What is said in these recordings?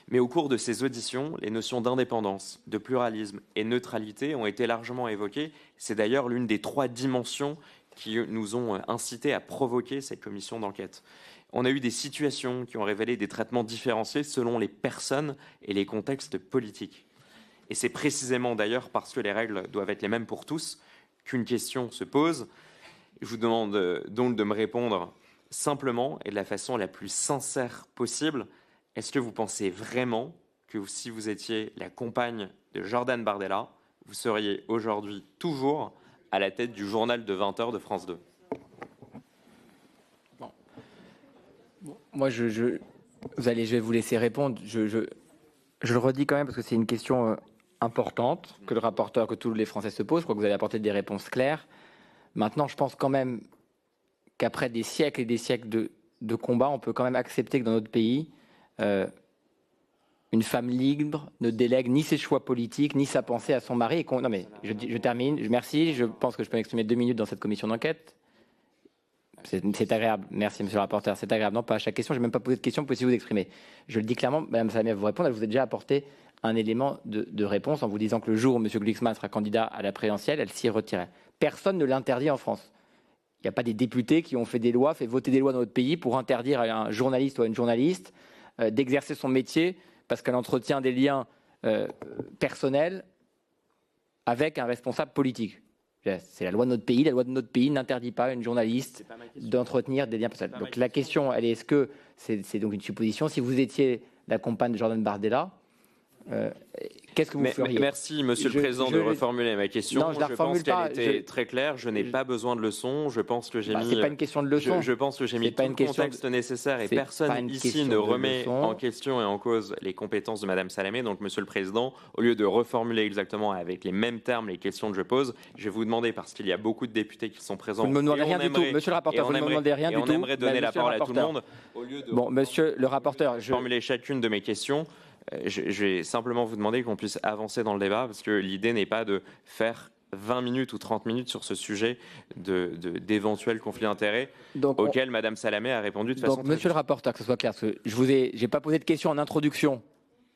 Mais au cours de ces auditions, les notions d'indépendance, de pluralisme et neutralité ont été largement évoquées. C'est d'ailleurs l'une des 3 dimensions qui nous ont incité à provoquer cette commission d'enquête. On a eu des situations qui ont révélé des traitements différenciés selon les personnes et les contextes politiques. Et c'est précisément d'ailleurs parce que les règles doivent être les mêmes pour tous qu'une question se pose. Je vous demande donc de me répondre simplement et de la façon la plus sincère possible. Est-ce que vous pensez vraiment que si vous étiez la compagne de Jordan Bardella, vous seriez aujourd'hui toujours à la tête du journal de 20h de France 2 ? Moi, je vais vous laisser répondre. Je le redis quand même parce que c'est une question importante que le rapporteur, que tous les Français se posent. Je crois que vous allez apporter des réponses claires. Maintenant, je pense quand même qu'après des siècles et des siècles de combats, on peut quand même accepter que dans notre pays, une femme libre ne délègue ni ses choix politiques, ni sa pensée à son mari. Non mais, je termine. Merci. Je pense que je peux m'exprimer 2 minutes dans cette commission d'enquête. C'est agréable. Merci, monsieur le rapporteur. C'est agréable. Non, pas à chaque question. Je n'ai même pas posé de question. Vous pouvez vous exprimer. Je le dis clairement, Madame Salamé, vous répondre. Elle vous a déjà apporté un élément de réponse en vous disant que le jour où monsieur Glucksmann sera candidat à la présidentielle, elle s'y retirait. Personne ne l'interdit en France. Il n'y a pas des députés qui ont fait des lois, fait voter des lois dans notre pays pour interdire à un journaliste ou à une journaliste d'exercer son métier parce qu'elle entretient des liens personnels avec un responsable politique. C'est la loi de notre pays. La loi de notre pays n'interdit pas à une journaliste d'entretenir des liens personnels. Donc la question, elle est, est-ce que c'est donc une supposition? Si vous étiez la compagne de Jordan Bardella, qu'est-ce que vous feriez? Merci, Monsieur le Président, de reformuler ma question. Non, je la reformule pas. Je pense qu'elle était très claire. Je n'ai pas besoin de leçons. Je pense que j'ai mis. C'est pas une question de leçon. Je pense que j'ai mis tout le contexte nécessaire et personne ici ne remet en question et en cause les compétences de Madame Salamé. Donc, Monsieur le Président, au lieu de reformuler exactement avec les mêmes termes les questions que je pose, je vais vous demander, parce qu'il y a beaucoup de députés qui sont présents. Vous ne me demandez rien du tout, Monsieur le rapporteur. Vous ne me demandez rien du tout. On aimerait donner la parole à tout le monde. Bon, Monsieur le rapporteur, je vais formuler chacune de mes questions. Je vais simplement vous demander qu'on puisse avancer dans le débat parce que l'idée n'est pas de faire 20 minutes ou 30 minutes sur ce sujet d'éventuels conflits d'intérêts auxquels Madame Salamé a répondu de façon très Monsieur le rapporteur, que ce soit clair, parce que j'ai pas posé de questions en introduction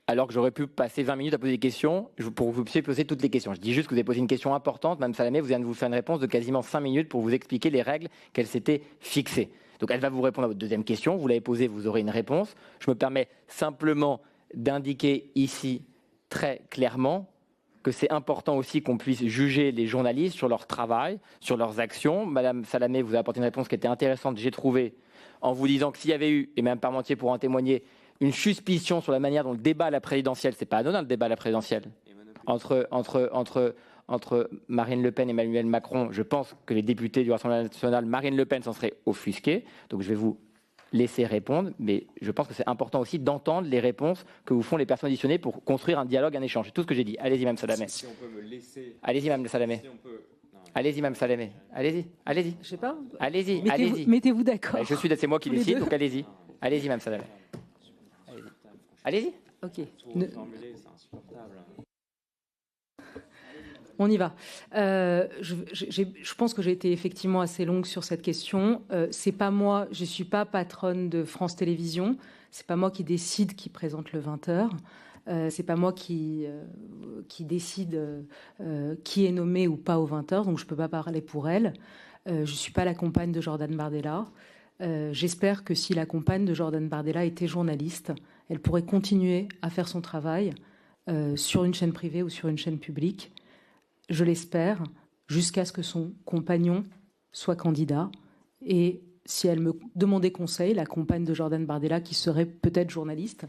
alors que j'aurais pu passer 20 minutes à poser des questions pour que vous puissiez poser toutes les questions. Je dis juste que vous avez posé une question importante. Madame Salamé, vous venez de vous faire une réponse de quasiment 5 minutes pour vous expliquer les règles qu'elle s'était fixées. Donc elle va vous répondre à votre deuxième question. Vous l'avez posée, vous aurez une réponse. Je me permets simplement d'indiquer ici très clairement que c'est important aussi qu'on puisse juger les journalistes sur leur travail, sur leurs actions. Madame Salamé vous a apporté une réponse qui était intéressante, j'ai trouvé, en vous disant que s'il y avait eu, et même Parmentier pour en témoigner, une suspicion sur la manière dont le débat à la présidentielle, c'est pas anodin le débat à la présidentielle, entre Marine Le Pen et Emmanuel Macron, je pense que les députés du Rassemblement national, Marine Le Pen s'en serait offusquée. Donc je vais vous laisser répondre, mais je pense que c'est important aussi d'entendre les réponses que vous font les personnes auditionnées pour construire un dialogue, un échange. C'est tout ce que j'ai dit. Allez-y, Mme Salamé. Si on peut me laisser... Allez-y, Mme Salamé. Si allez-y, Mme Salamé. Allez-y, allez-y. Je sais pas. Allez-y, allez-y. Mettez-vous d'accord. C'est moi qui décide, donc allez-y. Allez-y, Mme Salamé. Allez-y. Ok. On y va. Je pense que j'ai été effectivement assez longue sur cette question. C'est pas moi, je suis pas patronne de France Télévisions. C'est pas moi qui décide qui présente le 20h. C'est pas moi qui décide qui est nommé ou pas au 20h. Donc je peux pas parler pour elle. Je suis pas la compagne de Jordan Bardella. J'espère que si la compagne de Jordan Bardella était journaliste, elle pourrait continuer à faire son travail sur une chaîne privée ou sur une chaîne publique. Je l'espère, jusqu'à ce que son compagnon soit candidat. Et si elle me demandait conseil, la compagne de Jordan Bardella, qui serait peut-être journaliste,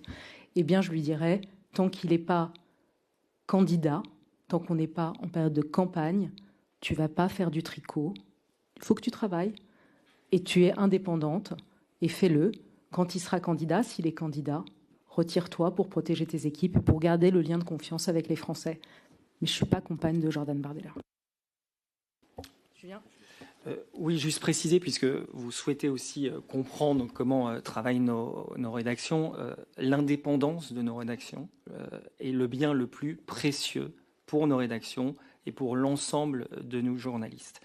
eh bien je lui dirais, tant qu'il n'est pas candidat, tant qu'on n'est pas en période de campagne, tu ne vas pas faire du tricot. Il faut que tu travailles et tu es indépendante et fais-le. Quand il sera candidat, s'il est candidat, retire-toi pour protéger tes équipes et pour garder le lien de confiance avec les Français. Mais je ne suis pas compagne de Jordan Bardella. Julien ? Oui, juste préciser, puisque vous souhaitez aussi comprendre comment travaillent nos rédactions, l'indépendance de nos rédactions est le bien le plus précieux pour nos rédactions et pour l'ensemble de nos journalistes.